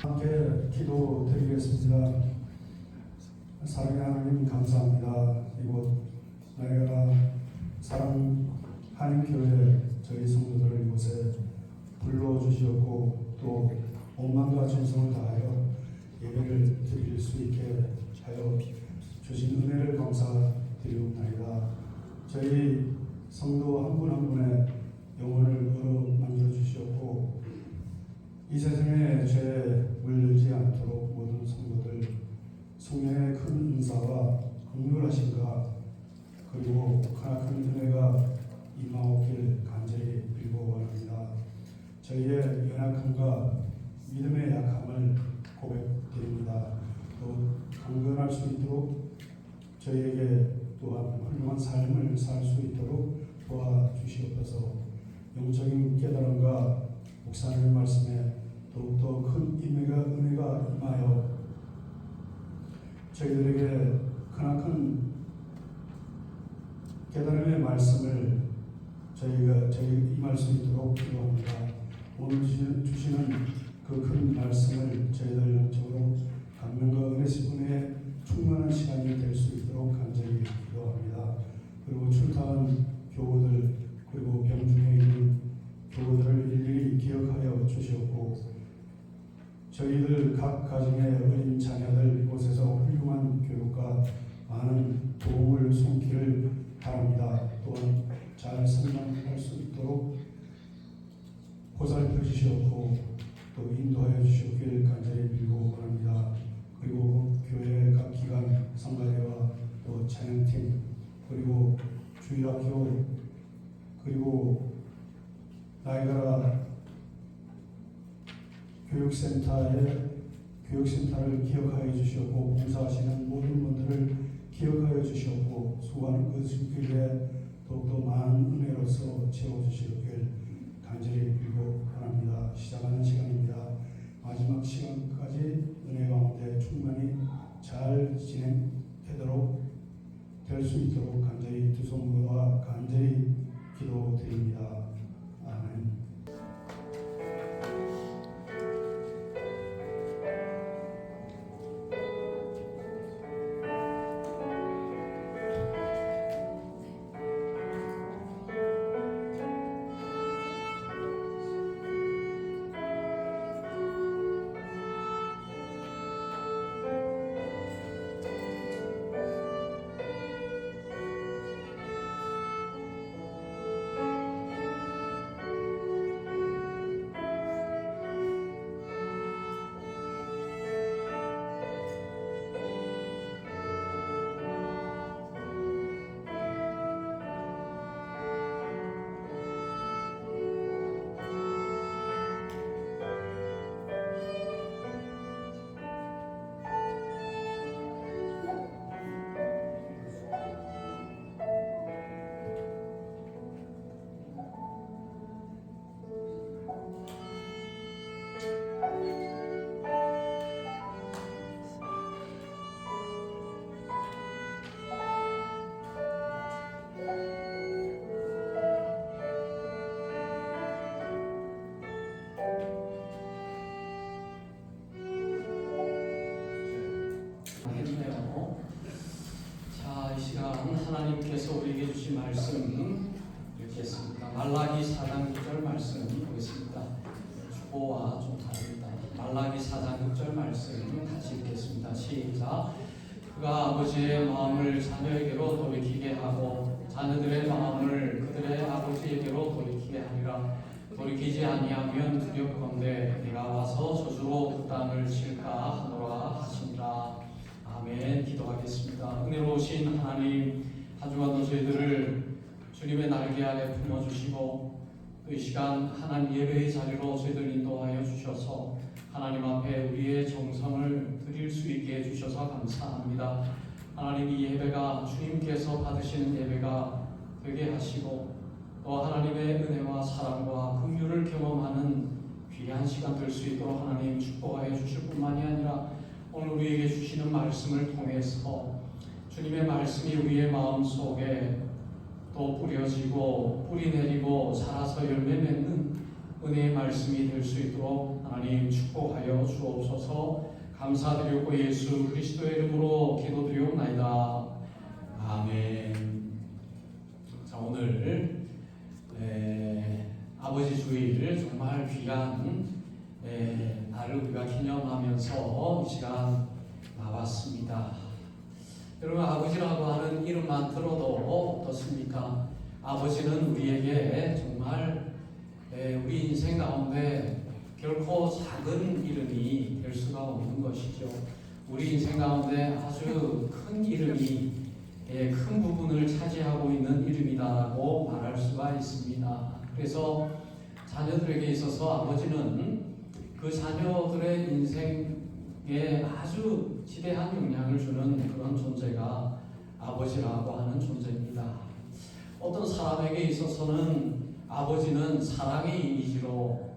함께 기도드리겠습니다. 사랑의 하나님 감사합니다. 이곳 나이가라 사랑하나님교회 저희 성도들을 이곳에 불러주시었고 또 온만과 정성을 다하여 예배를 드릴 수 있게 하여 주신 은혜를 감사드리옵나이다. 저희 성도 한 분 한 분의 영혼을 어루만져 주시었고 이 세상에 죄에 물들지 않도록 모든 성도들 성령의 큰 은사와 긍휼하심과 그리고 크나큰 은혜가 임하옵길 간절히 빌고 원합니다. 저희의 연약함과 믿음의 약함을 고백드립니다. 또 강건할 수 있도록 저희에게 또한 훌륭한 삶을 살 수 있도록 도와주시옵소서. 영적인 깨달음과 목사님의 말씀에 더욱더 큰 은혜가 임하여 저희들에게 크나큰 깨달음의 말씀을 저희 임할 수 있도록 기도합니다. 오늘 주시는 그 큰 말씀을 저희들 영적으로 감명과 은혜에 충만한 시간이 될 수 있도록 간절히 기도합니다. 그리고 출타한 교우들 그리고 병중에 있는 교우들을 일일이 기억하여 주시옵고 저희들 각 가정의 어린 자녀들 이곳에서 훌륭한 교육과 많은 도움을 손길을 바랍니다. 또한 잘 성장할 수 있도록 보살펴 주시옵고 또 인도하여 주시옵길 간절히 빌고 원합니다. 그리고 교회 각 기관 성가대와 또 찬양팀 그리고 주일학교 그리고 나이가라 교육센터를 기억하여 주시옵고 봉사하시는 모든 분들을 기억하여 주시옵고 수고하는 그 길에 더욱더 많은 은혜로서 채워주시길 간절히 빌고 원합니다. 시작하는 시간입니다. 마지막 시간까지 은혜 가운데 충만히 잘 진행되도록 될 수 있도록 간절히 두 손으로 간절히 기도드립니다. 아멘. 하나님께서 우리에게 주신 말씀 읽겠습니다. 말라기 4장 6절 말씀 보겠습니다. 주보와 좀 다릅니다. 말라기 4장 6절 말씀 같이 읽겠습니다. 시작. 그가 아버지의 마음을 자녀에게로 돌이키게 하고 자녀들의 마음을 그들의 아버지에게로 돌이키게 하리라. 돌이키지 아니하면 두렵건대 내가 와서 저주로 그 땅을 칠까 하노라 하시니라. 아멘. 기도하겠습니다. 은혜로우신 하나님, 한 주간도 저희들을 주님의 날개 아래 품어주시고 또 이 시간 하나님 예배의 자리로 저희들 인도하여 주셔서 하나님 앞에 우리의 정성을 드릴 수 있게 해주셔서 감사합니다. 하나님, 이 예배가 주님께서 받으시는 예배가 되게 하시고 또 하나님의 은혜와 사랑과 긍휼을 경험하는 귀한 시간 될 수 있도록 하나님 축복하여 주실 뿐만이 아니라 오늘 우리에게 주시는 말씀을 통해서 주님의 말씀이 우리의 마음속에 또 뿌려지고 뿌리 내리고 자라서 열매 맺는 은혜의 말씀이 될 수 있도록 하나님 축복하여 주옵소서. 감사드리고 예수 그리스도의 이름으로 기도드리옵나이다. 아멘. 자, 오늘 아버지 주일 정말 귀한 날을 우리가 기념하면서 이 시간 나왔습니다. 여러분, 아버지라고 하는 이름만 들어도 어떻습니까? 아버지는 우리에게 정말 우리 인생 가운데 결코 작은 이름이 될 수가 없는 것이죠. 우리 인생 가운데 아주 큰 이름이 큰 부분을 차지하고 있는 이름이다라고 말할 수가 있습니다. 그래서 자녀들에게 있어서 아버지는 그 자녀들의 인생에 아주 지대한 영향을 주는 그런 존재가 아버지라고 하는 존재입니다. 어떤 사람에게 있어서는 아버지는 사랑의 이미지로,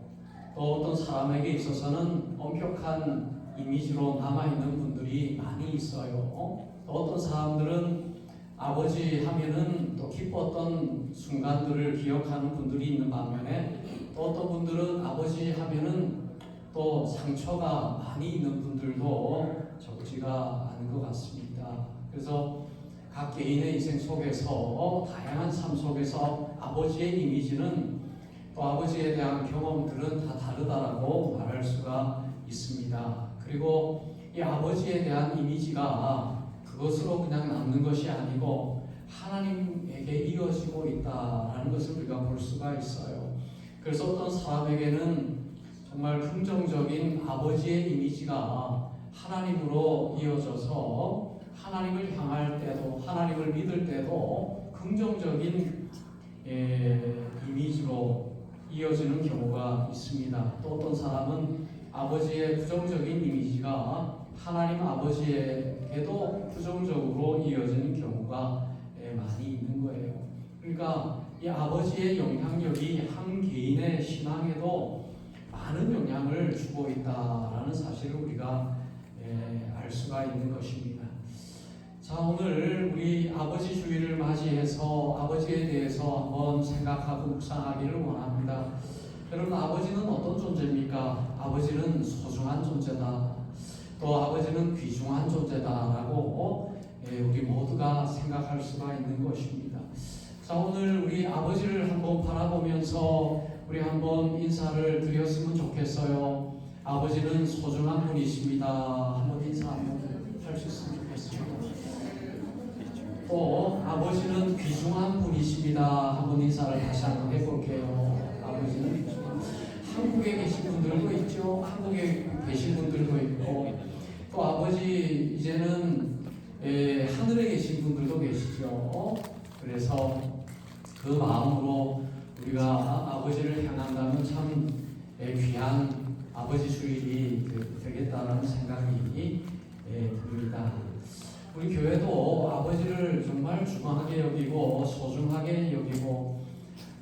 또 어떤 사람에게 있어서는 엄격한 이미지로 남아있는 분들이 많이 있어요. 또 어떤 사람들은 아버지 하면은 또 기뻤던 순간들을 기억하는 분들이 있는 반면에, 또 어떤 분들은 아버지 하면은 또 상처가 많이 있는 분들도 적지가 않은 것 같습니다. 그래서 각 개인의 인생 속에서 다양한 삶 속에서 아버지의 이미지는 또 아버지에 대한 경험들은 다 다르다라고 말할 수가 있습니다. 그리고 이 아버지에 대한 이미지가 그것으로 그냥 남는 것이 아니고 하나님에게 이어지고 있다라는 것을 우리가 볼 수가 있어요. 그래서 어떤 사람에게는 정말 긍정적인 아버지의 이미지가 하나님으로 이어져서 하나님을 향할 때도, 하나님을 믿을 때도 긍정적인 이미지로 이어지는 경우가 있습니다. 또 어떤 사람은 아버지의 부정적인 이미지가 하나님 아버지에게도 부정적으로 이어지는 경우가 많이 있는 거예요. 그러니까 이 아버지의 영향력이 한 개인의 신앙에도 많은 영향을 주고 있다라는 사실을 우리가 알 수가 있는 것입니다. 자, 오늘 우리 아버지 주일을 맞이해서 아버지에 대해서 한번 생각하고 묵상하기를 원합니다. 여러분, 아버지는 어떤 존재입니까? 아버지는 소중한 존재다. 또 아버지는 귀중한 존재다라고 우리 모두가 생각할 수가 있는 것입니다. 자, 오늘 우리 아버지를 한번 바라보면서 우리 한번 인사를 드렸으면 좋겠어요. 아버지는 소중한 분이십니다. 한번 인사 한번 할 수 있으면 좋겠습니다. 또 아버지는 귀중한 분이십니다. 한번 인사를 다시 한번 해볼게요. 아버지는 한국에 계신 분들도 있죠. 한국에 계신 분들도 있고, 또 아버지 이제는 하늘에 계신 분들도 계시죠. 그래서 그 마음으로 우리가 아버지를 향한다면 참 귀한 아버지 주일이 되겠다는 생각이 듭니다. 우리 교회도 아버지를 정말 중요하게 여기고 소중하게 여기고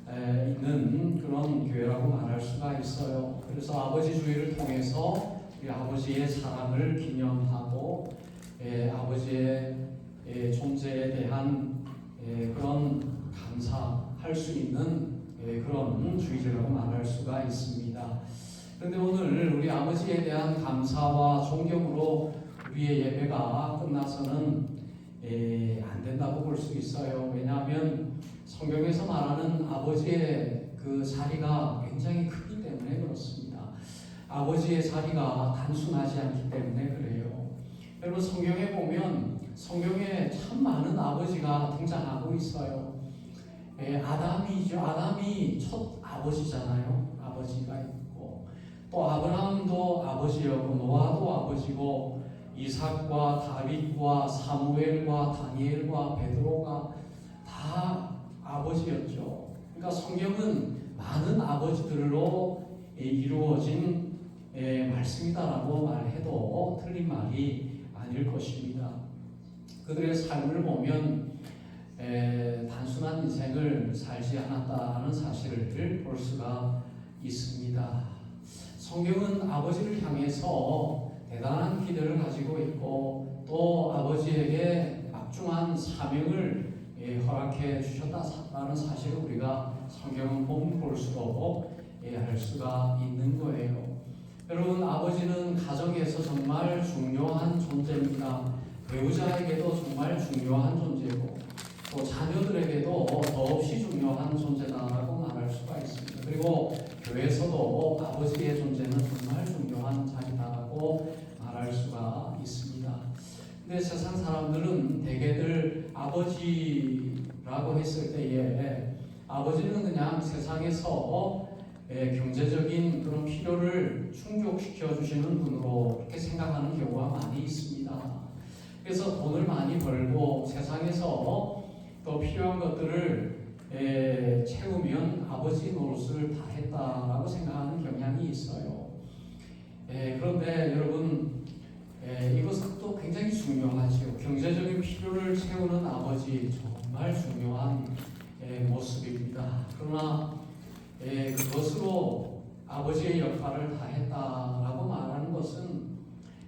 있는 그런 교회라고 말할 수가 있어요. 그래서 아버지 주일을 통해서 우리 아버지의 사랑을 기념하고 아버지의 존재에 대한 그런 감사할 수 있는 그런 주일이라고 말할 수가 있습니다. 그런데 오늘 우리 아버지에 대한 감사와 존경으로 우리의 예배가 끝나서는 안 된다고 볼 수 있어요. 왜냐하면 성경에서 말하는 아버지의 그 자리가 굉장히 크기 때문에 그렇습니다. 아버지의 자리가 단순하지 않기 때문에 그래요. 여러분, 성경에 보면 성경에 참 많은 아버지가 등장하고 있어요. 아담이죠. 아담이 첫 아버지잖아요. 아버지가 있고, 또 아브라함도 아버지였고, 노아도 아버지고, 이삭과 다윗과 사무엘과 다니엘과 베드로가 다 아버지였죠. 그러니까 성경은 많은 아버지들로 이루어진 말씀이다라고 말해도 틀린 말이 아닐 것입니다. 그들의 삶을 보면 단순한 인생을 살지 않았다는 사실을 볼 수가 있습니다. 성경은 아버지를 향해서 대단한 기대를 가지고 있고, 또 아버지에게 막중한 사명을 허락해 주셨다라는 사실을 우리가 성경을 보면 볼수록 할 수가 있는 거예요. 여러분, 아버지는 가정에서 정말 중요한 존재입니다. 배우자에게도 정말 중요한 존재고 또 자녀들에게도 더없이 중요한 존재다라고 말할 수가 있습니다. 그리고 교회에서도 아버지의 존재는 정말 중요한 자리다라고 말할 수가 있습니다. 근데 세상 사람들은 대개들 아버지라고 했을 때에 아버지는 그냥 세상에서 경제적인 그런 필요를 충족시켜 주시는 분으로 그렇게 생각하는 경우가 많이 있습니다. 그래서 돈을 많이 벌고 세상에서 또 필요한 것들을 채우면 아버지 노릇을 다 했다라고 생각하는 경향이 있어요. 그런데 여러분, 이것은 또 굉장히 중요하죠. 경제적인 필요를 채우는 아버지 정말 중요한 모습입니다. 그러나 그것으로 아버지의 역할을 다 했다라고 말하는 것은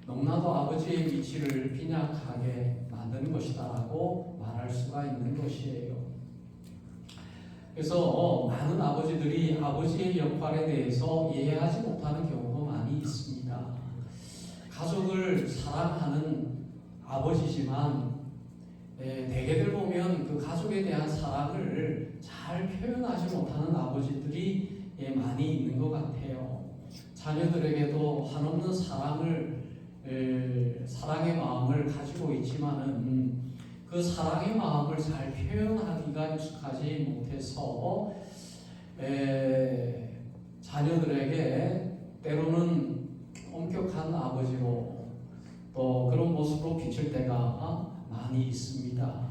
너무나도 아버지의 위치를 빈약하게 만드는 것이다라고 말할 수가 있는 것이에요. 그래서 많은 아버지들이 아버지의 역할에 대해서 이해하지 못하는 경우도 많이 있습니다. 가족을 사랑하는 아버지지만 대개들 보면 그 가족에 대한 사랑을 잘 표현하지 못하는 아버지들이 많이 있는 것 같아요. 자녀들에게도 한없는 사랑의 마음을 가지고 있지만은 그 사랑의 마음을 잘 표현하기가 익숙하지 못해서 자녀들에게 때로는 엄격한 아버지로 또 그런 모습으로 비칠 때가 많이 있습니다.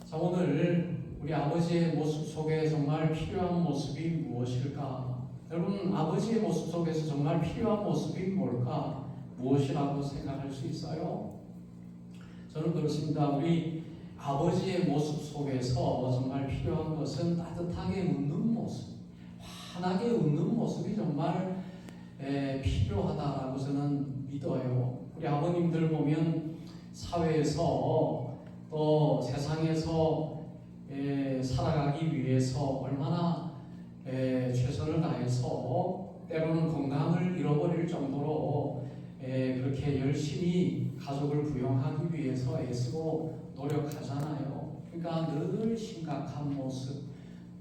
자, 오늘 우리 아버지의 모습 속에 정말 필요한 모습이 무엇일까? 여러분, 아버지의 모습 속에서 정말 필요한 모습이 뭘까? 무엇이라고 생각할 수 있어요? 저는 그렇습니다. 우리 아버지의 모습 속에서 정말 필요한 것은 따뜻하게 웃는 모습, 환하게 웃는 모습이 정말 필요하다라고 저는 믿어요. 우리 아버님들 보면 사회에서 또 세상에서 살아가기 위해서 얼마나 최선을 다해서 때로는 건강을 잃어버릴 정도로 그렇게 열심히 가족을 부양하기 위해서 애쓰고 노력하잖아요. 그러니까 늘 심각한 모습,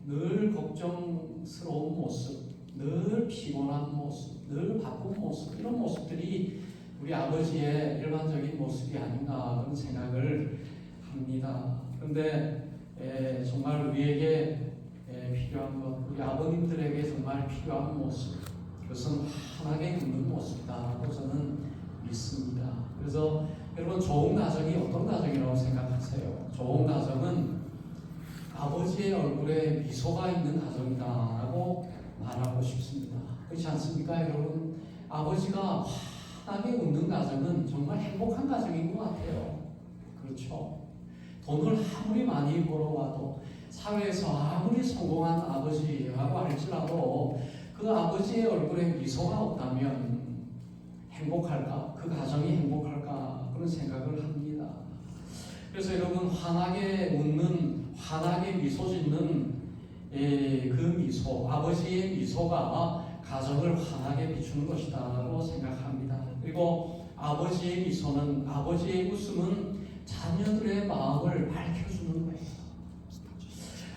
늘 걱정스러운 모습, 늘 피곤한 모습, 늘 바쁜 모습, 이런 모습들이 우리 아버지의 일반적인 모습이 아닌가 그런 생각을 합니다. 그런데 정말 우리에게 필요한 것, 우리 아버님들에게 정말 필요한 모습, 그것은 환하게 웃는 모습이다라고 저는 믿습니다. 그래서 여러분, 좋은 가정이 어떤 가정이라고 생각하세요? 좋은 가정은 아버지의 얼굴에 미소가 있는 가정이다라고 말하고 싶습니다. 그렇지 않습니까, 여러분? 아버지가 환하게 웃는 가정은 정말 행복한 가정인 것 같아요. 그렇죠? 돈을 아무리 많이 벌어와도 사회에서 아무리 성공한 아버지라고 할지라도 그 아버지의 얼굴에 미소가 없다면 행복할까? 그 가정이 행복할까? 그런 생각을 합니다. 그래서 여러분, 환하게 웃는, 환하게 미소 짓는 그 미소, 아버지의 미소가 가정을 환하게 비추는 것이다라고 생각합니다. 그리고 아버지의 미소는, 아버지의 웃음은 자녀들의 마음을 밝혀주는 거예요.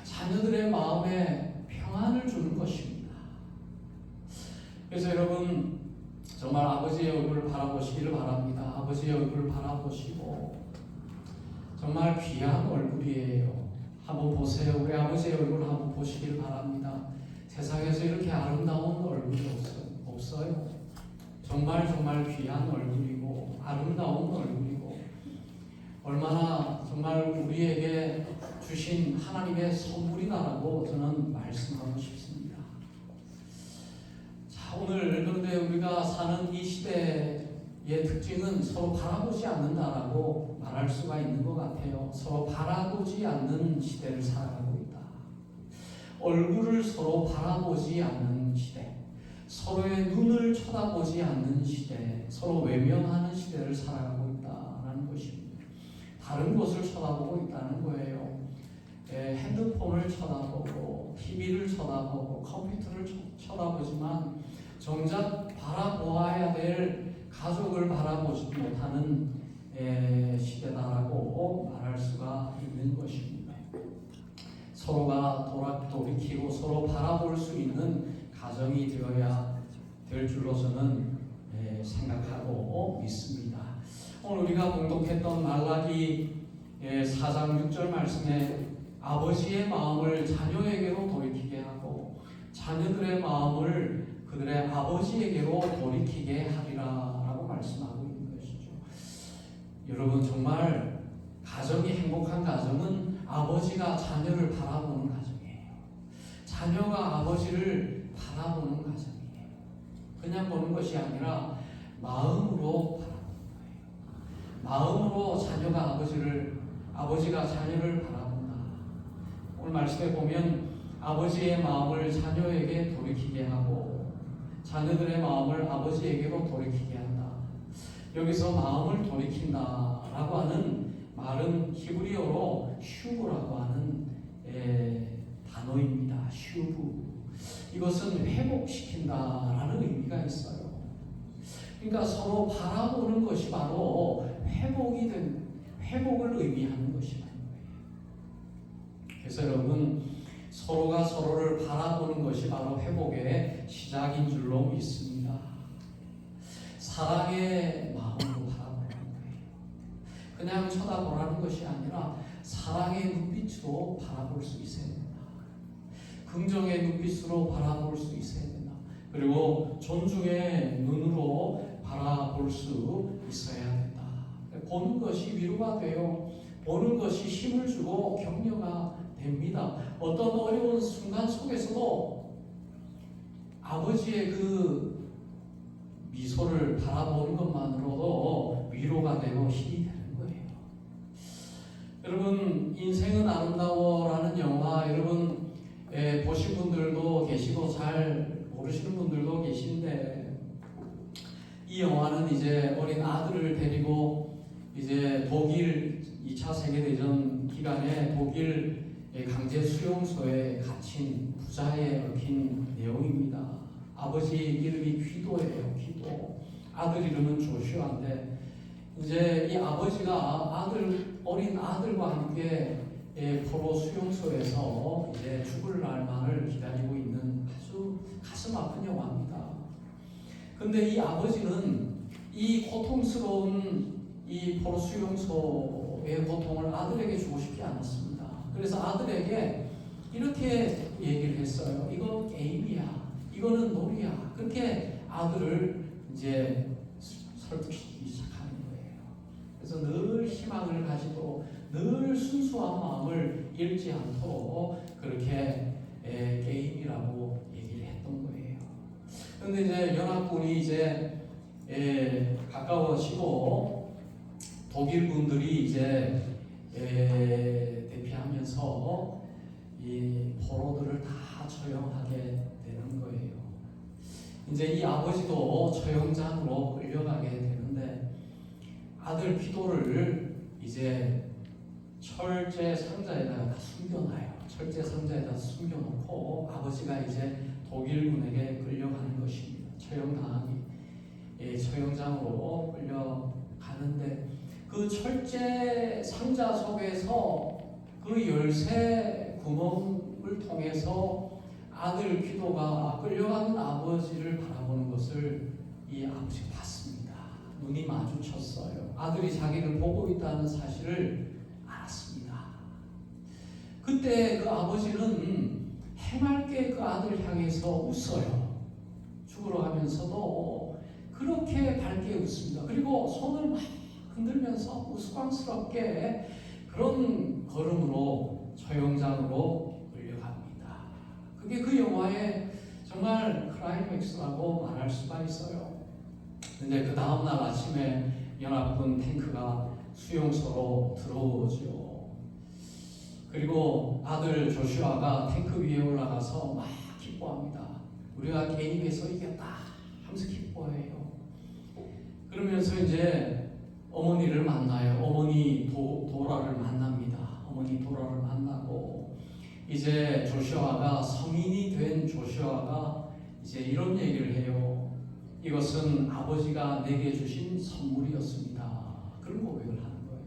자녀들의 마음에 평안을 주는 것입니다. 그래서 여러분, 정말 아버지의 얼굴을 바라보시기를 바랍니다. 아버지의 얼굴을 바라보시고 정말 귀한 얼굴이에요. 한번 보세요. 우리 아버지의 얼굴을 한번 보시기를 바랍니다. 세상에서 이렇게 아름다운 얼굴이 없어요. 정말 귀한 얼굴이고 아름다운 얼굴이고 얼마나 정말 우리에게 주신 하나님의 선물이다라고 저는 말씀하고 싶습니다. 자, 오늘 그런데 우리가 사는 이 시대의 특징은 서로 바라보지 않는다라고 말할 수가 있는 것 같아요. 서로 바라보지 않는 시대를 살아가고 있다. 얼굴을 서로 바라보지 않는 시대, 서로의 눈을 쳐다보지 않는 시대, 서로 외면하는 시대를 살아가고 있다는 것입니다. 다른 곳을 쳐다보고 있다는 거예요. 핸드폰을 쳐다보고 TV를 쳐다보고 컴퓨터를 쳐다보지만 정작 바라보아야 될 가족을 바라보지 못하는 시대다라고 말할 수가 있는 것입니다. 서로가 돌이키고 서로 바라볼 수 있는 가정이 되어야 될 줄로 저는 생각하고 믿습니다. 오늘 우리가 공독했던 말라기 4장 6절 말씀에 아버지의 마음을 자녀에게로 돌이키게 하고 자녀들의 마음을 그들의 아버지에게로 돌이키게 하리라 라고 말씀하고 있는 것이죠. 여러분, 정말 가정이 행복한 가정은 아버지가 자녀를 바라보는 가정이에요. 자녀가 아버지를 바라보는 가정이에요. 그냥 보는 것이 아니라 마음으로 바라보는 거예요. 마음으로 자녀가 아버지가 자녀를 바라본다. 오늘 말씀에 보면 아버지의 마음을 자녀에게 돌이키게 하고 자녀들의 마음을 아버지에게로 돌이키게 한다. 여기서 마음을 돌이킨다라고 하는 말은 히브리어로 슈브라고 하는 단어입니다. 슈브. 이것은 회복시킨다라는 의미가 있어요. 그러니까 서로 바라보는 것이 바로 회복을 의미하는 것이라는 거예요. 그래서 여러분, 서로가 서로를 바라보는 것이 바로 회복의 시작인 줄로 믿습니다. 사랑의 마음으로 바라보는 거예요. 그냥 쳐다보라는 것이 아니라 사랑의 눈빛으로 바라볼 수 있어야 된다. 긍정의 눈빛으로 바라볼 수 있어야 된다. 그리고 존중의 눈으로 바라볼 수 있어야 된다. 보는 것이 위로가 돼요. 보는 것이 힘을 주고 격려가 됩니다. 어떤 어려운 순간 속에서도 아버지의 그 미소를 바라보는 것만으로도 위로가 되고 힘이 되는 거예요. 여러분, 인생은 아름다워라는 영화 여러분 보신 분들도 계시고 잘 모르시는 분들도 계신데, 이 영화는 이제 어린 아들을 데리고 이제 독일 2차 세계대전 기간에 독일 강제 수용소에 갇힌 부자에 얽힌 내용입니다. 아버지 이름이 퀴도예요. 퀴도. 아들 이름은 조슈아인데 이제 이 아버지가 어린 아들과 함께 포로 수용소에서 이제 죽을 날만을 기다리고 있는 아주 가슴 아픈 영화입니다. 근데 이 아버지는 이 고통스러운 이 포로 수용소의 고통을 아들에게 주고 싶지 않았습니다. 그래서 아들에게 이렇게 얘기를 했어요. 이거 게임이야. 이거는 놀이야. 그렇게 아들을 이제 설득시키기 시작하는 거예요. 그래서 늘 희망을 가지고 늘 순수한 마음을 잃지 않도록 그렇게 게임이라고 얘기를 했던 거예요. 그런데 이제 연합군이 이제 가까워지고 독일 분들이 이제 대피하면서 이 포로들을 다 처형하게 되는 거예요. 이제 이 아버지도 처형장으로 끌려가게 되는데 아들 퀴도를 이제 철제 상자에다가 숨겨놔요. 철제 상자에다 숨겨놓고 아버지가 이제 독일군에게 끌려가는 것입니다. 처형장으로 끌려가는데 그 철제 상자 속에서 그 열쇠 구멍을 통해서 아들 퀴도가 끌려가는 아버지를 바라보는 것을 이 아버지가 봤습니다. 눈이 마주쳤어요. 아들이 자기를 보고 있다는 사실을 알았습니다. 그때 그 아버지는 해맑게 그 아들을 향해서 웃어요. 죽으러 가면서도 그렇게 밝게 웃습니다. 그리고 손을 막 흔들면서 우스꽝스럽게 그런 걸음으로 처형장으로 끌려갑니다. 그게 그 영화의 정말 클라이맥스라고 말할 수가 있어요. 근데 그 다음날 아침에 연합군 탱크가 수용소로 들어오죠. 그리고 아들 조슈아가 탱크 위에 올라가서 막 기뻐합니다. 우리가 게임에서 이겼다 하면서 기뻐해요. 그러면서 이제 어머니를 만나요. 어머니 도라를 만납니다. 어머니 도라를 만나고 이제 조슈아가 성인이 된 조슈아가 이제 이런 얘기를 해요. 이것은 아버지가 내게 주신 선물이었습니다. 그런 고백을 하는 거예요.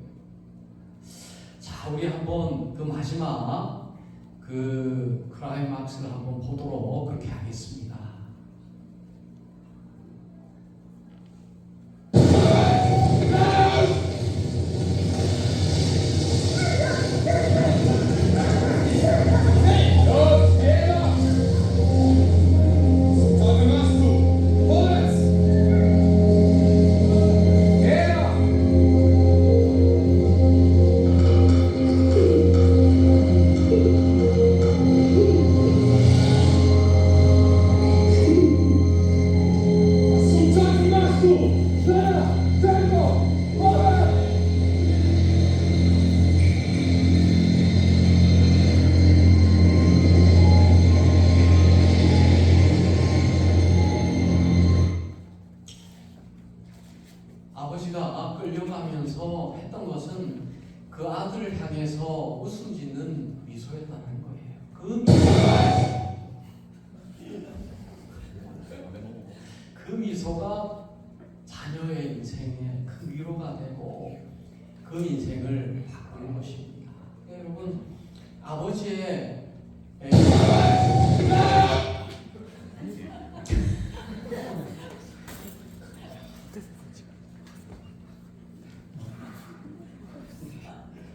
자, 우리 한번 그 마지막 그 클라이막스를 한번 보도록 그렇게 하겠습니다. 아버지가 끌려가면서 했던 것은 그 아들을 향해서 웃음 짓는 미소였다는 거예요. 그 미소가 자녀의 인생에 큰 위로가 되고 그 인생을 바꾸는 것입니다. 여러분, 아버지의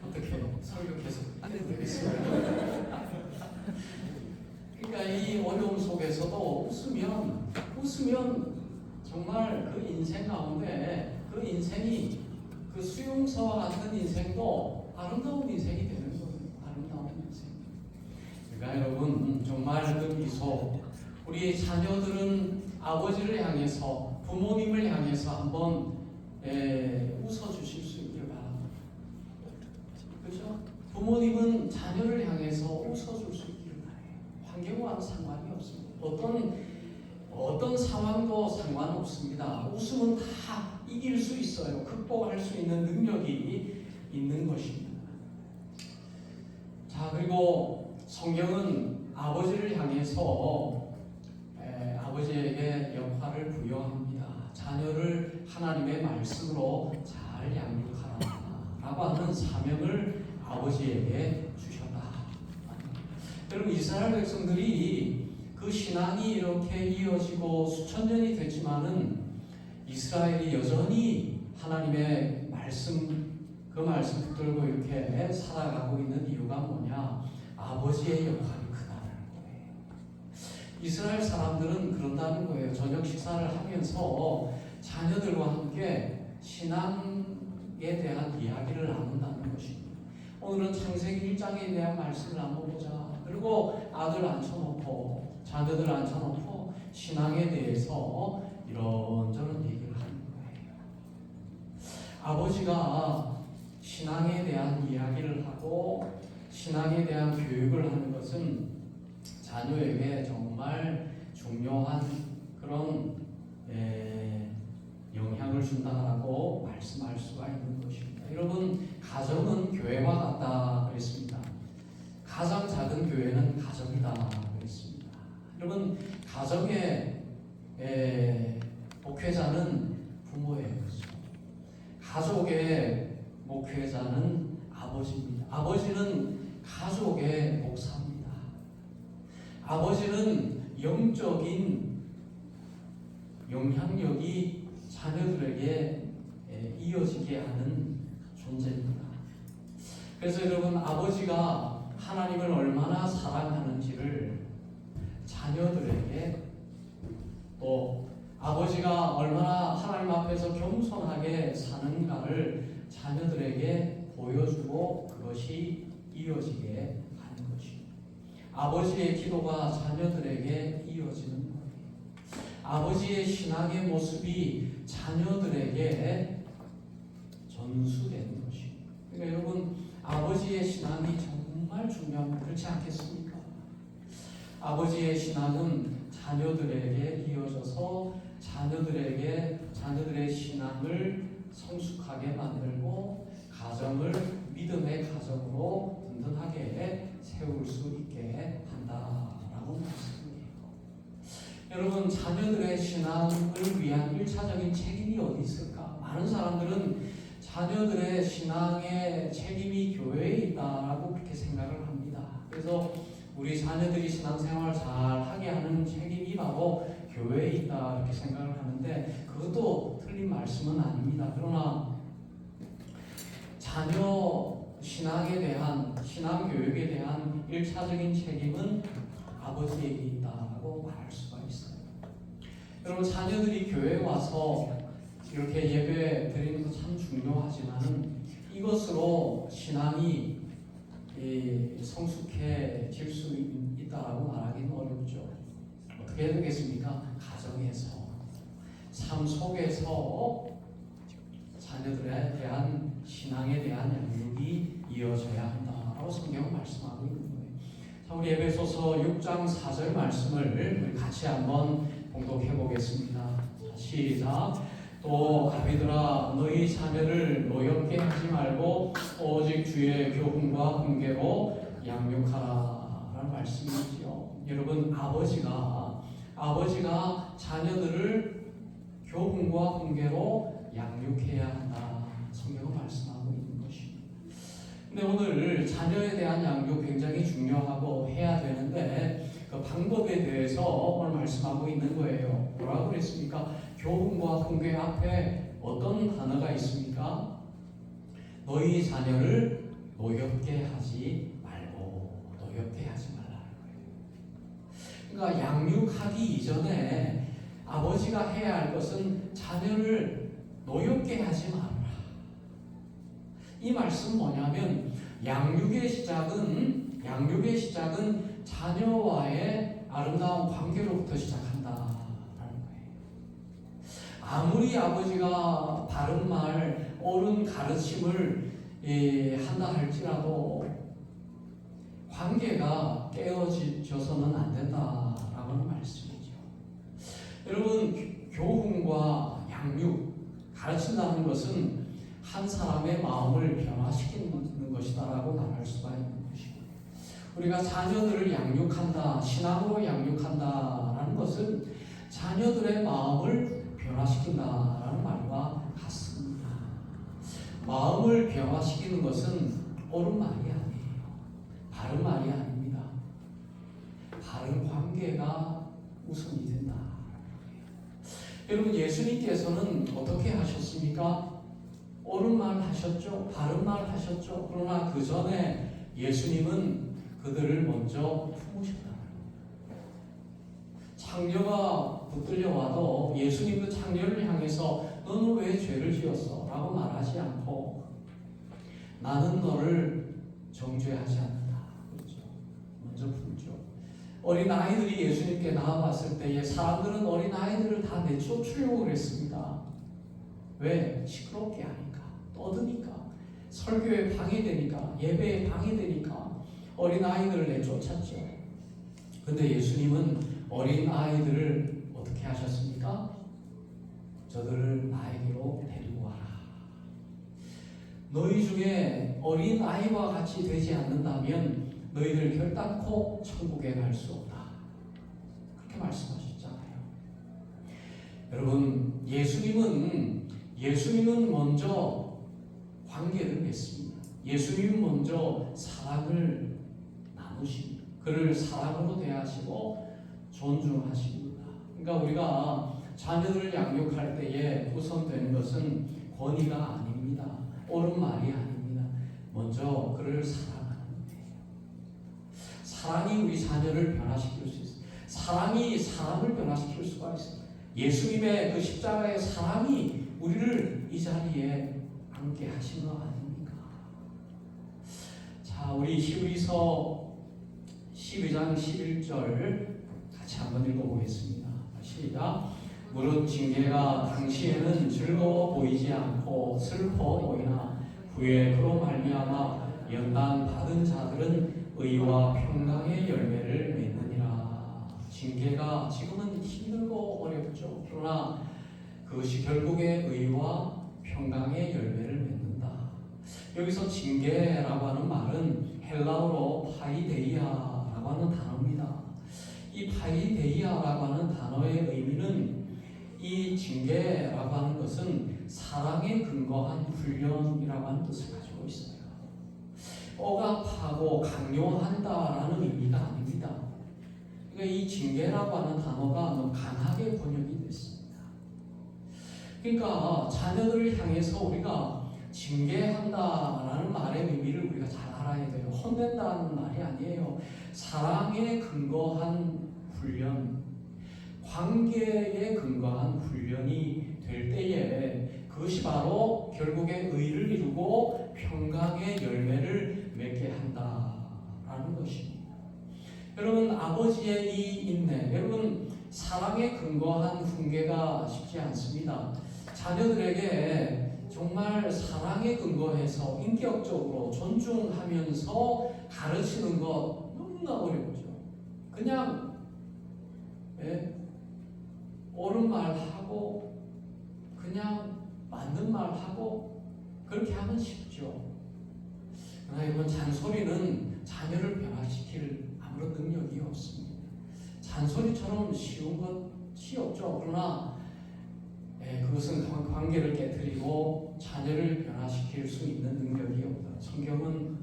어떻게 설교 계속 안 해도 되겠어요? 그러니까 이 어려움 속에서도 웃으면 정말 그 인생 가운데 그 인생이 그 수용서와 같은 인생도 아름다운 인생이 되는 거예요. 아름다운 인생. 그러니까 여러분, 정말 그 미소, 우리 자녀들은 아버지를 향해서, 부모님을 향해서 한번 웃어주실 수 있길 바랍니다. 그렇죠? 부모님은 자녀를 향해서 웃어줄 수 있길 바라요. 환경과는 상관이 없습니다. 어떤 상황도 상관없습니다. 웃음은 다 이길 수 있어요. 극복할 수 있는 능력이 있는 것입니다. 자, 그리고 성경은 아버지를 향해서 아버지에게 역할을 부여합니다. 자녀를 하나님의 말씀으로 잘 양육하라 라고 하는 사명을 아버지에게 주셨다. 여러분, 이스라엘 백성들이 그 신앙이 이렇게 이어지고 수천 년이 됐지만은 이스라엘이 여전히 하나님의 말씀, 그 말씀 붙들고 이렇게 살아가고 있는 이유가 뭐냐? 아버지의 역할이 크다는 거예요. 이스라엘 사람들은 그런다는 거예요. 저녁 식사를 하면서 자녀들과 함께 신앙에 대한 이야기를 나눈다는 것입니다. 오늘은 창세기 1장에 대한 말씀을 나눠보자. 그리고 아들 앉혀놓고 자녀들 앉혀놓고 신앙에 대해서 이런저런 얘기를 하는 거예요. 아버지가 신앙에 대한 이야기를 하고 신앙에 대한 교육을 하는 것은 자녀에게 정말 중요한 그런 영향을 준다라고 말씀할 수가 있는 것입니다. 여러분, 가정은 교회와 같다 그랬습니다. 가장 작은 교회는 가정이다 그랬습니다. 여러분, 가정의 목회자는 부모예요. 가족의 목회자는 아버지입니다. 아버지는 가족의 목사입니다. 아버지는 영적인 영향력이 자녀들에게 이어지게 하는 존재입니다. 그래서 여러분, 아버지가 하나님을 얼마나 사랑하는지를 자녀들에게, 또 아버지가 얼마나 하나님 앞에서 겸손하게 사는가를 자녀들에게 보여주고 그것이 이어지게 하는 것입니다. 아버지의 기도가 자녀들에게 이어지는 거예요. 아버지의 신앙의 모습이 자녀들에게 전수되는 것입니다. 그러니까 여러분, 아버지의 신앙이 정말 중요합니다. 그렇지 않겠습니까? 아버지의 신앙은 자녀들에게 이어져서 자녀들의 신앙을 성숙하게 만들고 가정을 믿음의 가정으로 든든하게 세울 수 있게 한다라고 말씀이에요. 여러분, 자녀들의 신앙을 위한 1차적인 책임이 어디 있을까? 많은 사람들은 자녀들의 신앙의 책임이 교회에 있다라고 그렇게 생각을 합니다. 그래서 우리 자녀들이 신앙생활 잘 하게 하는 책임이 바로 교회에 있다 이렇게 생각을 하는데, 그것도 틀린 말씀은 아닙니다. 그러나 자녀 신앙에 대한, 신앙 교육에 대한 1차적인 책임은 아버지에게 있다라고 말할 수가 있어요. 여러분, 자녀들이 교회에 와서 이렇게 예배 드리는 거 참 중요하지만 이것으로 신앙이 성숙해질 수 있다라고 말하기는 어렵죠. 어떻게 해야 되겠습니까? 가정에서, 삶 속에서 자녀들에 대한 신앙에 대한 양육이 이어져야 한다라고 성경은 말씀하고 있는 거예요. 자, 우리 에베소서 6장 4절 말씀을 우리 같이 한번 봉독해 보겠습니다. 자, 시작. 또 아비들아, 너희 자녀를 노엽게 하지 말고 오직 주의 교훈과 훈계로 양육하라 라는 말씀이지요. 여러분, 아버지가 자녀들을 교훈과 훈계로 양육해야 한다, 성경은 말씀하고 있는 것입니다. 근데 오늘 자녀에 대한 양육 굉장히 중요하고 해야 되는데 그 방법에 대해서 오늘 말씀하고 있는 거예요. 뭐라고 그랬습니까? 교훈과 훈계 앞에 어떤 단어가 있습니까? 너희 자녀를 노엽게 하지 말고, 노엽게 하지 말라는 거예요. 그러니까 양육하기 이전에 아버지가 해야 할 것은 자녀를 노엽게 하지 말아라. 이 말씀 뭐냐면 양육의 시작은 자녀와의 아름다운 관계로부터 시작한다라는 거예요. 아무리 아버지가 바른 말, 옳은 가르침을 한다 할지라도 관계가 깨어져서는 안 된다라는 말씀이죠. 여러분, 교훈과 양육, 가르친다는 것은 한 사람의 마음을 변화시키는 것이다라고 말할 수가 있는 것이고, 우리가 자녀들을 양육한다, 신앙으로 양육한다라는 것은 자녀들의 마음을 변화시킨다라는 말과 같습니다. 마음을 변화시키는 것은 옳은 말이 아니에요. 바른 말이 아닙니다. 바른 관계가 우선이 된다. 여러분, 예수님께서는 어떻게 하셨습니까? 옳은 말 하셨죠. 바른 말 하셨죠. 그러나 그 전에 예수님은 그들을 먼저 품으셨다. 창녀가 붙들려 와도 예수님도 창녀를 향해서 너는 왜 죄를 지었어? 라고 말하지 않고 나는 너를 정죄하지 않는다. 그렇죠. 먼저 품죠. 어린아이들이 예수님께 나와봤을 때에 사람들은 어린아이들을 다 내쫓으려고 그랬습니다. 왜? 시끄럽게 하니까, 떠드니까, 설교에 방해되니까, 예배에 방해되니까 어린아이들을 내쫓았죠. 근데 예수님은 어린아이들을 어떻게 하셨습니까? 저들을 나에게로 데리고 와라. 너희 중에 어린아이와 같이 되지 않는다면 너희들 결단코 천국에 갈 수 없다. 그렇게 말씀하셨잖아요. 여러분, 예수님은 먼저 관계를 맺습니다. 예수님은 먼저 사랑을 나누십니다. 그를 사랑으로 대하시고 존중하십니다. 그러니까 우리가 자녀들을 양육할 때에 우선되는 것은 권위가 아닙니다. 옳은 말이 아닙니다. 먼저 그를 사랑하는 거예요. 사랑이 우리 자녀를 변화시킬 수 있어요. 사랑이 사람을 변화시킬 수가 있어요. 예수님의 그 십자가의 사랑이 우리를 이 자리에 함께 하신 거 아닙니까? 자, 우리 히브리서 12장 11절 같이 한번 읽어보겠습니다. 시작. 무릇 징계가 당시에는 즐거워 보이지 않고 슬퍼 보이나 후에 그로 말미암아 연단 받은 자들은 의와 평강의 열매를 맺느니라. 징계가 지금은 힘들고 어렵죠. 그러나 그것이 결국에 의와 평강의 열매를 맺는다. 여기서 징계라고 하는 말은 헬라어로 파이데이아라고 하는 단어입니다. 이 파이데이아라고 하는 단어의 의미는 이 징계라고 하는 것은 사랑에 근거한 훈련이라고 하는 뜻을 가지고 있어요. 억압하고 강요한다라는 의미가 아닙니다. 그러니까 이 징계라고 하는 단어가 너무 강하게 번역이 됐습니다. 그러니까 자녀들을 향해서 우리가 징계한다라는 말의 의미를 우리가 잘 알아야 돼요. 혼낸다는 말이 아니에요. 사랑에 근거한 훈련, 관계에 근거한 훈련이 될 때에 그것이 바로 결국에 의를 이루고 평강의 열매를 맺게 한다라는 것입니다. 여러분, 아버지의 이 인내, 여러분 사랑에 근거한 훈계가 쉽지 않습니다. 자녀들에게 정말 사랑에 근거해서 인격적으로 존중하면서 가르치는 것 너무나 어렵죠. 그냥 옳은 말 하고 그냥 맞는 말 하고 그렇게 하면 쉽죠. 그러나 이번 잔소리는 자녀를 변화시킬 아무런 능력이 없습니다. 잔소리처럼 쉬운 것이 없죠. 그러나 그것은 관계를 깨뜨리고 자녀를 변화시킬 수 있는 능력이 없다. 성경은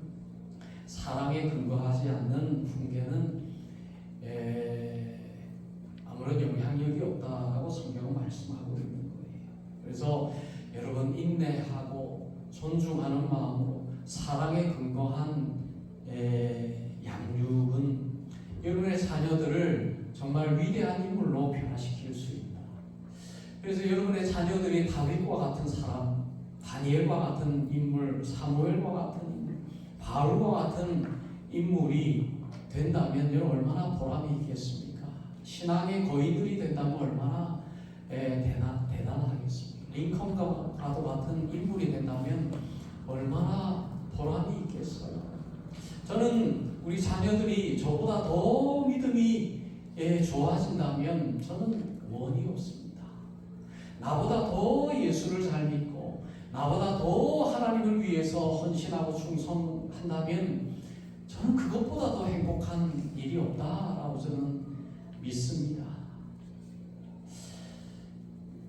사랑에 근거하지 않는 훈계는 아무런 영향력이 없다라고 성경은 말씀하고 있는 거예요. 그래서 여러분 인내하고 존중하는 마음으로 사랑에 근거한 양육은 여러분의 자녀들을 정말 위대한 인물로 변화시킬 수 있다. 그래서 여러분의 자녀들이 다윗과 같은 사람, 다니엘과 같은 인물, 사무엘과 같은 인물, 바울과 같은 인물이 된다면 여러분 얼마나 보람이 있겠습니까? 신앙의 거인들이 된다면 얼마나 대단하겠습니까? 링컨과도 같은 인물이 된다면 얼마나 보람이 있겠어요? 저는 우리 자녀들이 저보다 더 믿음이 좋아진다면 저는 원이 없습니다. 나보다 더 예수를 잘 믿고 나보다 더 하나님을 위해서 헌신하고 충성한다면 저는 그것보다 더 행복한 일이 없다라고 저는 믿습니다.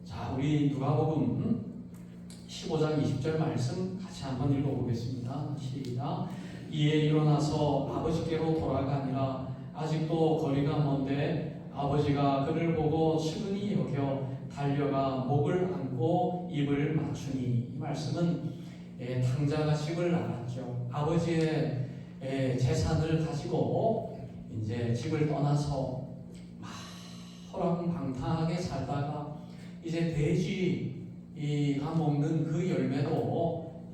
자, 우리 누가복음 15장 20절 말씀 같이 한번 읽어보겠습니다. 시작. 이에 일어나서 아버지께로 돌아가니라. 아직도 거리가 먼데 아버지가 그를 보고 측은히 여겨 달려가 목을 안고 입을 맞추니. 이 말씀은 탕자가식을 알았죠. 아버지의 재산을 가지고 이제 집을 떠나서 허랑방탕하게 살다가 이제 돼지가 먹는 그 열매도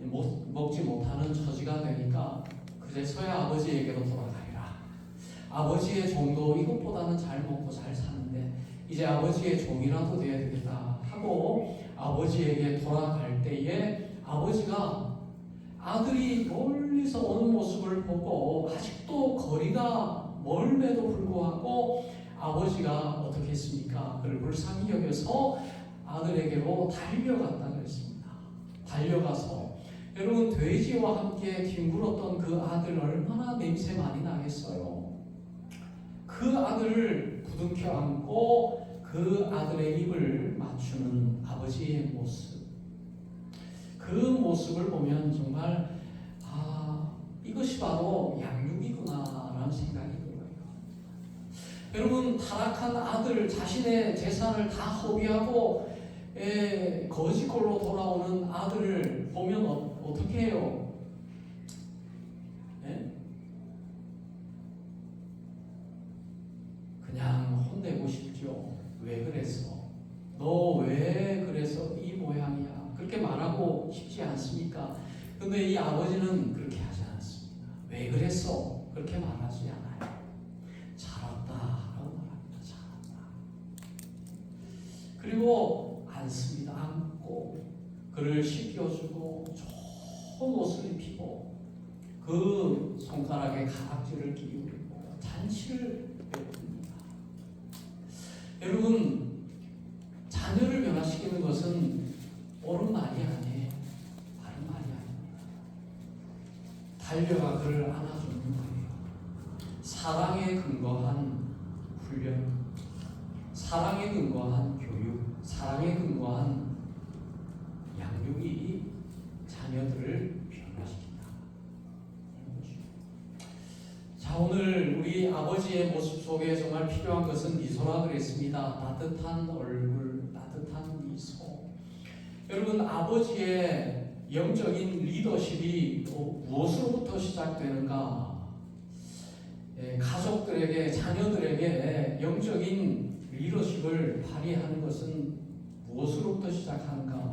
먹지 못하는 처지가 되니까 그제서야 아버지에게로 돌아가리라. 아버지의 종도 이것보다는 잘 먹고 잘 사는데 이제 아버지의 종이라도 돼야 되겠다 하고 아버지에게 돌아갈 때에 아버지가 아들이 멀리서 오는 모습을 보고 아직도 거리가 멀음에도 불구하고 아버지가 어떻게 했습니까? 그를 불쌍히 여겨서 아들에게로 달려갔다 그랬습니다. 달려가서 여러분 돼지와 함께 뒹굴었던 그 아들 얼마나 냄새 많이 나겠어요. 그 아들을 부둥켜 안고 그 아들의 입을 맞추는 아버지의 모습, 그 모습을 보면 정말 이것이 바로 양육이구나라는 생각이 들어요. 여러분 타락한 아들 자신의 재산을 다 허비하고 거지꼴로 돌아오는 아들을 보면 어떻게 해요? 그냥 혼내고 싶죠. 왜 그랬어? 너 왜 그래서 이 모양이야? 그렇게 말하고 싶지 않습니까? 근데 이 아버지는 그렇게 하지 않습니다. 왜 그랬어? 그렇게 말하지 않아요. 잘했다라고 말합니다. 잘했다. 그리고 안습니다. 안고 그를 씻겨주고 좋은 옷을 입히고 그 손가락에 가락지를 끼우고 잔치를 베풉니다. 여러분 자녀를 변화시키는 것은 옳은 말이 아니에요. 바른 말이 아닙니다. 달려가 그를 안아줍니다. 사랑에 근거한 훈련, 사랑에 근거한 교육, 사랑에 근거한 양육이 자녀들을 변화시킨다. 자, 오늘 우리 아버지의 모습 속에 정말 필요한 것은 미소라 그랬습니다. 따뜻한 얼굴, 따뜻한 미소. 여러분, 아버지의 영적인 리더십이 무엇으로부터 시작되는가? 가족들에게, 자녀들에게 영적인 리더십을 발휘하는 것은 무엇으로부터 시작하는가?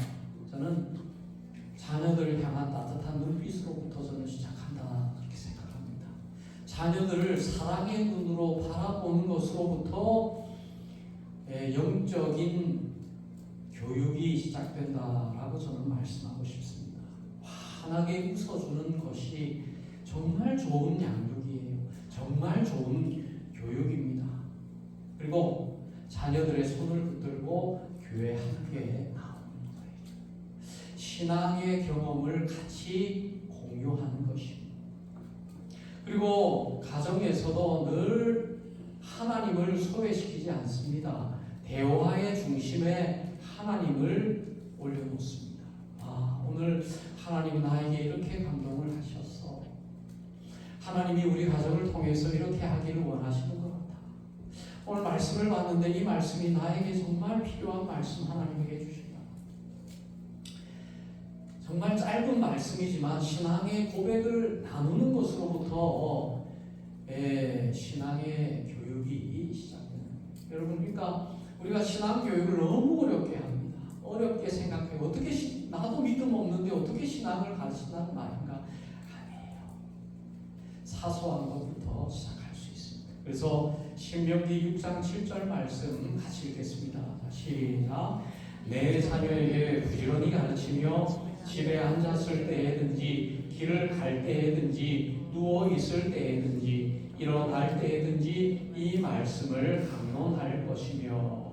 저는 자녀들을 향한 따뜻한 눈빛으로부터 저는 시작한다, 그렇게 생각합니다. 자녀들을 사랑의 눈으로 바라보는 것으로부터 영적인 교육이 시작된다라고 저는 말씀하고 싶습니다. 환하게 웃어주는 것이 정말 좋은 양육이에요. 정말 좋은 교육입니다. 그리고 자녀들의 손을 붙들고 교회 함께 나오는 거예요. 신앙의 경험을 같이 공유하는 것입니다. 그리고 가정에서도 늘 하나님을 소외시키지 않습니다. 대화의 중심에 하나님을 올려놓습니다. 오늘 하나님이 나에게 이렇게 감동을 하셨어. 하나님이 우리 가정을 통해서 이렇게 하기를 원하시는 것 같아. 오늘 말씀을 봤는데 이 말씀이 나에게 정말 필요한 말씀 하나님에게 주신다. 정말 짧은 말씀이지만 신앙의 고백을 나누는 것으로부터 신앙의 교육이 시작되는 거예요. 여러분, 그러니까 우리가 신앙 교육을 너무 어렵게 합니다. 어렵게 생각해요. 어떻게 나도 믿음 없는데 어떻게 신앙을 가르친다는 말인가? 아니에요. 사소한 것부터 시작할 수 있습니다. 그래서 신명기 6장 7절 말씀 같이 읽겠습니다. 시작. 내 자녀에게 부지런히 가르치며 집에 앉았을 때에든지 길을 갈 때에든지 누워 있을 때에든지 일어날 때에든지 이 말씀을 강론할 것이며.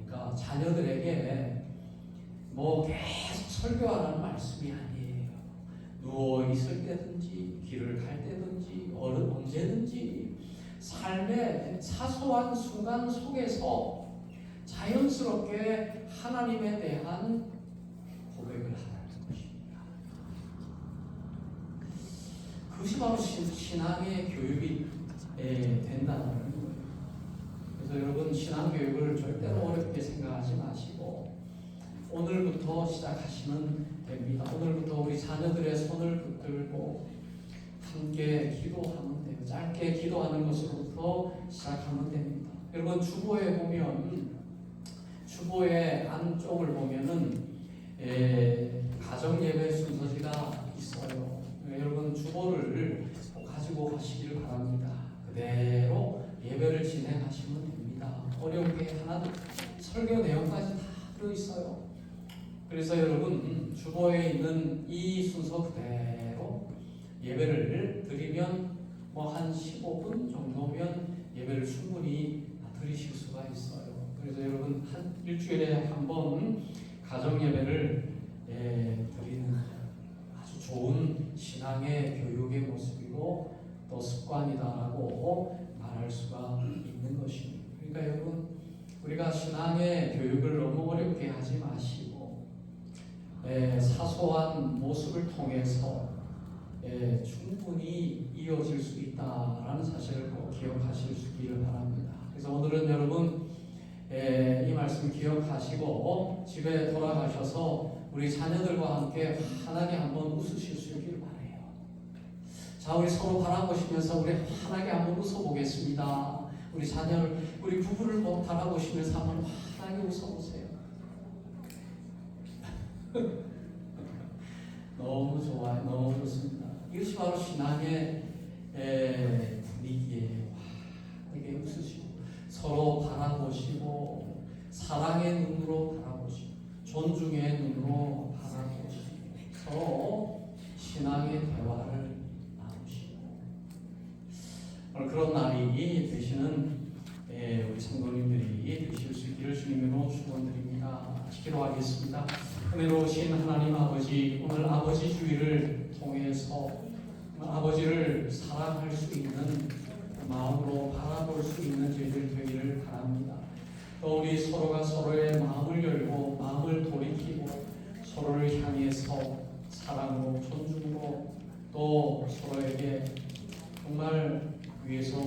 그러니까 자녀들에게 계속 설교하라는 말씀이 아니에요. 누워 있을 때든지 길을 갈 때든지 언제든지 삶의 사소한 순간 속에서 자연스럽게 하나님에 대한 고백을 하라는 것입니다. 그것이 바로 신앙의 교육이 된다는 거예요. 그래서 여러분, 신앙교육을 절대로 어렵게 생각하지 마시고 오늘부터 시작하시면 됩니다. 오늘부터 우리 자녀들의 손을 붙들고 함께 기도하면 돼요. 짧게 기도하는 것으로부터 시작하면 됩니다. 여러분, 주보에 보면, 주보의 안쪽을 보면은 가정 예배 순서지가 있어요. 여러분, 주보를 가지고 가시길 바랍니다. 그대로 예배를 진행하시면 됩니다. 어려운 게 하나도, 설교 내용까지 다 들어있어요. 그래서 여러분, 주보에 있는 이 순서 그대로 예배를 드리면 한 15분 정도면 예배를 충분히 드리실 수가 있어요. 그래서 여러분, 일주일에 한 번 가정 예배를 드리는 아주 좋은 신앙의 교육의 모습이고 또 습관이다라고 말할 수가 있는 것입니다. 그러니까 여러분, 우리가 신앙의 교육을 너무 어렵게 하지 마시고 사소한 모습을 통해서 충분히 이어질 수 있다라는 사실을 꼭 기억하시기를 바랍니다. 그래서 오늘은 여러분, 이 말씀 기억하시고 집에 돌아가셔서 우리 자녀들과 함께 환하게 한번 웃으실 수 있기를 바라요. 자, 우리 서로 바라보시면서 우리 환하게 한번 웃어보겠습니다. 우리 자녀를, 우리 부부를 바라보시면서 한번 환하게 웃어보세요. 너무 좋아요. 너무 좋습니다. 이것이 바로 신앙의 분위기예요. 이게 웃으시고 서로 바라보시고 사랑의 눈으로 바라보시고 존중의 눈으로 바라보시고 서로 신앙의 대화를 나누시고 오늘 그런 날이 되시는 우리 성도님들이 되실 수 있기를 주님으로 축원드립니다. 기도하겠습니다. 은혜로우신 하나님 아버지, 오늘 아버지 주일을 통해서 아버지를 사랑할 수 있는 마음으로 바라볼 수 있는 저희들 되기를 바랍니다. 또 우리 서로가 서로의 마음을 열고 마음을 돌이키고 서로를 향해서 사랑으로 존중으로 또 서로에게 정말 위해서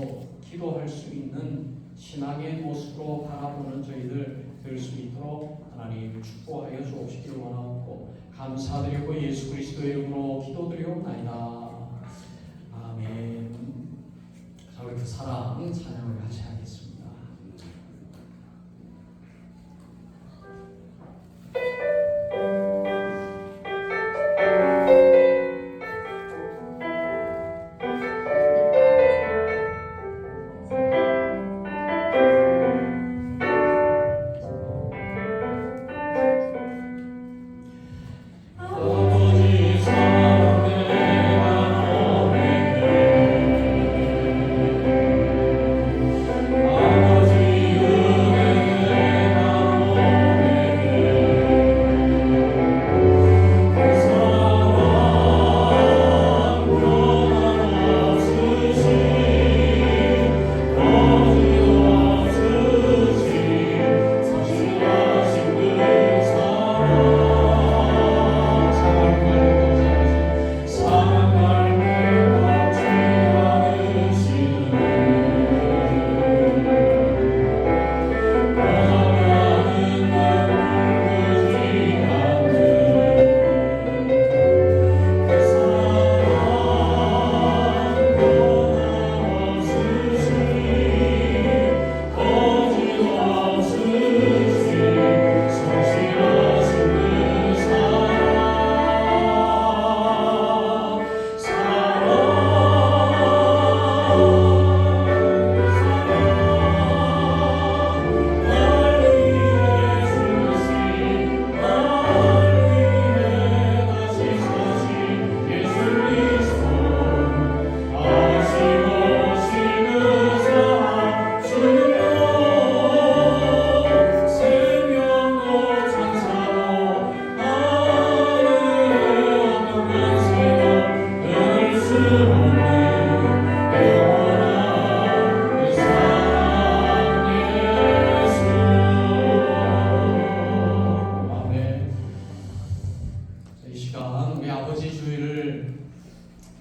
기도할 수 있는 신앙의 모습으로 바라보는 저희들 될 수 있도록 하나님 축복하여 주옵시길 원하옵고 감사드리고 예수 그리스도의 이름으로 기도드리옵나이다. 아멘. 자, 우리 그 사랑 찬양을 같이 하겠습니다.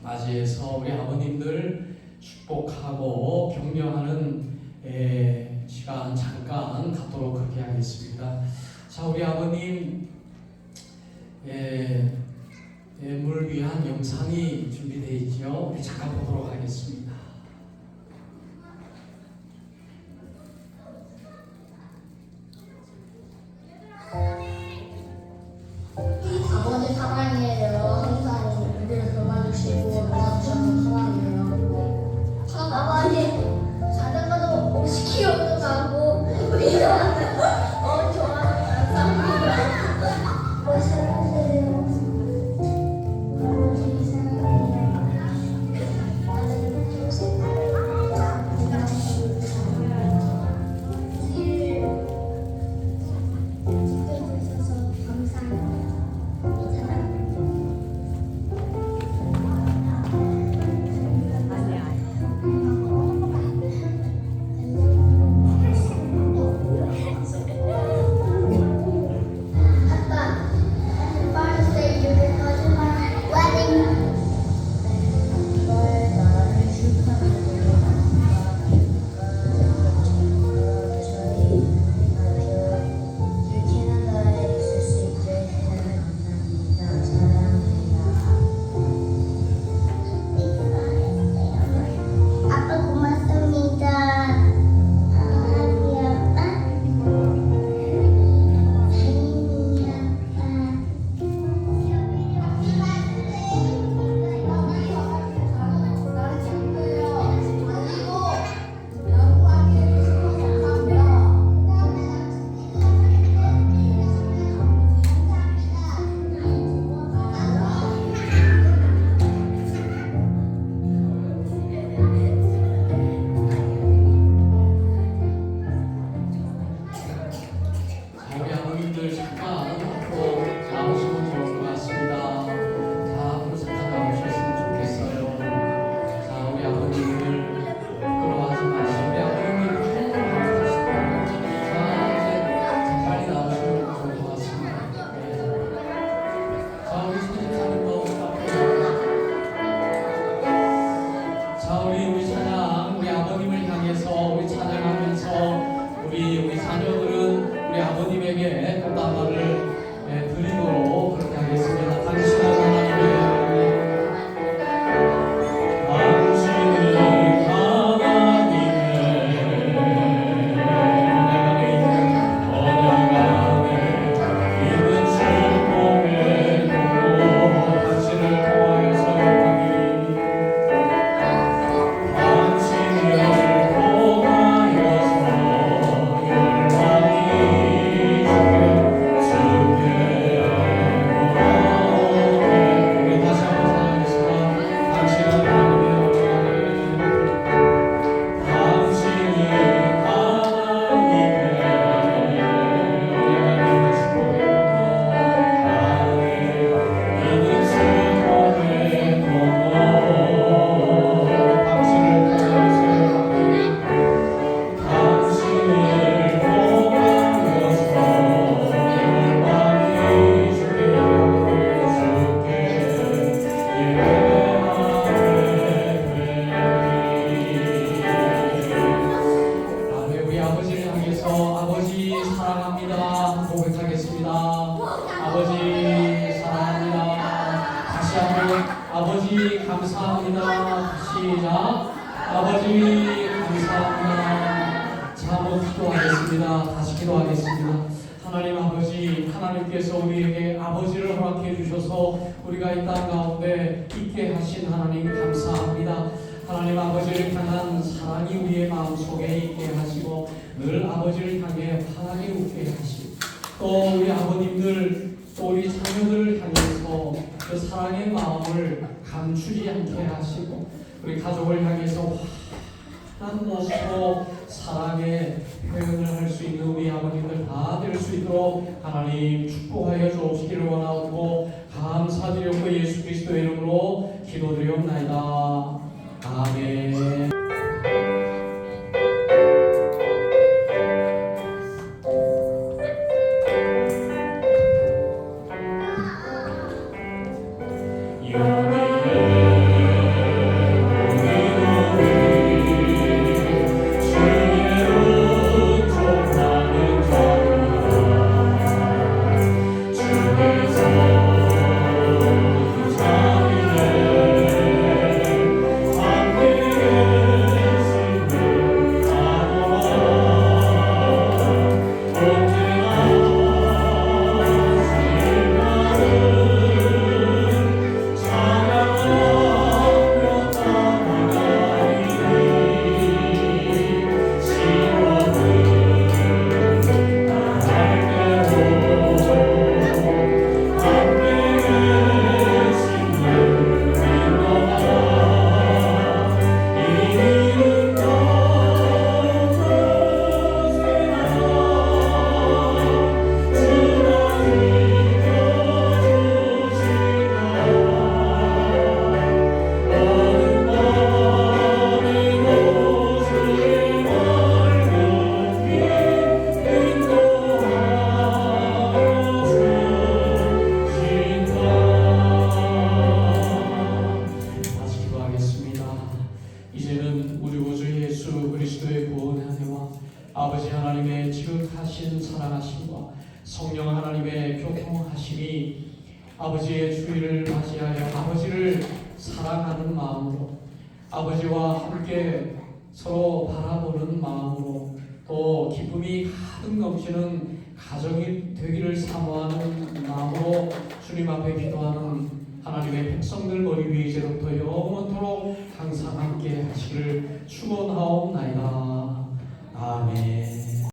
맞이해서 우리 아버님들 축복하고 격려하는 시간 잠깐 갖도록 그렇게 하겠습니다. 자, 우리 아버님 물 위한 영상이 준비되어 있죠. 우리 잠깐 보도록 하겠습니다. 아버지 사랑해요. 항상 우리를 돌봐주시고 도와주셔서 사랑해요. 아버지 자전거도 시키어도 가고 우리도 좋아서 감사합니다. 아버지 사랑해요. 아버지 사랑해요. 사랑합니다. 고백하겠습니다. 아버지 사랑합니다. 다시 한번 아버지 감사합니다. 시작. 아버지 감사합니다. 자, 한번 기도하겠습니다. 다시 기도하겠습니다. 하나님 아버지, 하나님께서 우리에게 아버지를 허락해 주셔서 우리가 이 땅 가운데 있게 하신 하나님 감사합니다. 하나님 아버지를 향한 사랑이 우리의 마음속에 있게 하시고 늘 아버지를 향해 환하게 웃게 하시고 또 우리 아버님들 또 우리 자녀들을 향해서 그 사랑의 마음을 감추지 않게 하시고 우리 가족을 향해서 환한 모습으로 사랑의 표현을 할 수 있는 우리 아버님들 다 될 수 있도록 하나님 축복하여 주옵시기를 원하옵고 감사드렸고 예수 그리스도의 이름으로 기도드리옵나이다. 아멘. 이제는 우리 구주 예수 그리스도의 구원의 은혜와 아버지 하나님의 지극하신 사랑하심과 성령 하나님의 교통하심이 아버지의 주의를 맞이하여 아버지를 사랑하는 마음으로 아버지와 함께 서로 바라보는 마음으로 또 기쁨이 가득 넘치는 가정이 되기를 사모하는 마음으로 주님 앞에 기도하는 하나님의 백성들 머리 위에 이제부터 영원토록 항상 함께 하시기를 축원하옵나이다. 아멘.